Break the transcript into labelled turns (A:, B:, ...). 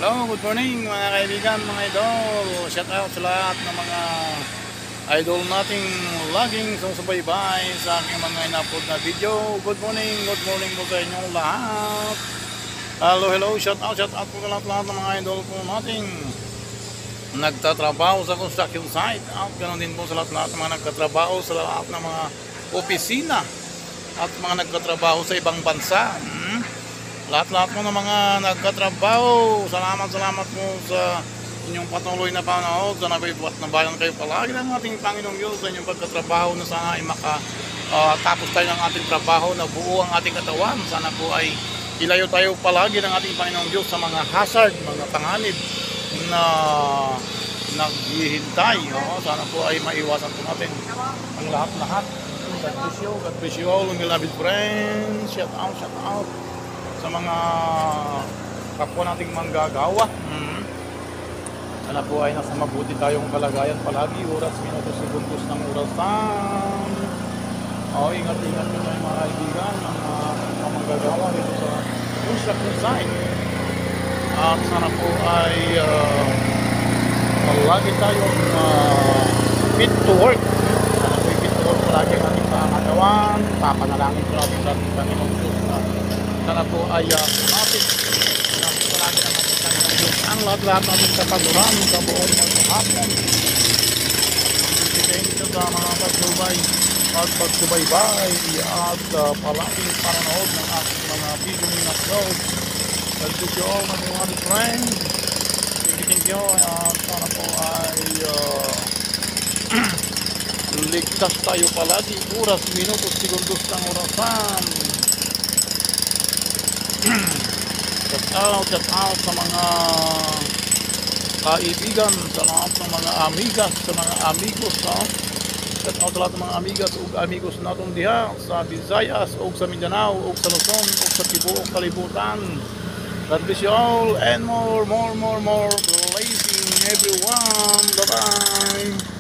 A: Hello, good morning mga kaibigan, mga idol. Shout out sa lahat ng mga idol nating laging sumusubaybay sa aking mga in-upload na video. Good morning po sa inyong lahat. Hello, shout out po sa lahat ng mga idol po nating nagtatrabaho sa construction site. At ganoon din po sa lahat ng mga nagtatrabaho sa lahat ng mga opisina at mga nagtatrabaho sa ibang bansa. Lahat-lahat mo ng mga nagkatrabaho, salamat po sa inyong patuloy na panood. Sana kayo buhat na bayan kayo palagi ng ating Panginoong Diyos sa inyong pagkatrabaho na sana ay makatapos tayo ng ating trabaho na buo ang ating katawan. Sana po ay ilayo tayo palagi ng ating Panginoong Diyos sa mga hazard, mga panganib na naghihintay. Sana po ay maiwasan po natin ang lahat-lahat. God bless you all, my beloved friends. Shout out sa mga kapwa nating manggagawa. Sana po ay nasa mabuti tayong kalagayan palagi, oras, minutos, segundos ng orasan. Ingat po tayo mga kaibigan, mga manggagawa dito sa construction site. At sana po ay lagi tayong fit to work. Sana po ay fit to work palagi ang ating pangagawan. Papanalangin po natin sa ating Panginoong Diyos. Sana po ay natin palagi ng ating Panginoong Diyos ang lahat-lahat natin kapaguran sa buong maghapon. Thank you sa mga pagsubaybay at palaging panonood ng ating mga video in-upload. God bless you all, my beloved friends. Thank you. Sana po ay ligtas tayo palagi, oras, minutos, segundos ng orasan. Shout out sa mga kaibigan, sa lahat ng mga amigas, sa mga amigos. Shout out sa lahat ng mga amigas o amigos natin diha sa Visayas o sa Mindanao o sa Luzon o sa tibuok kalibutan. God bless you all and more blessing everyone. Bye bye.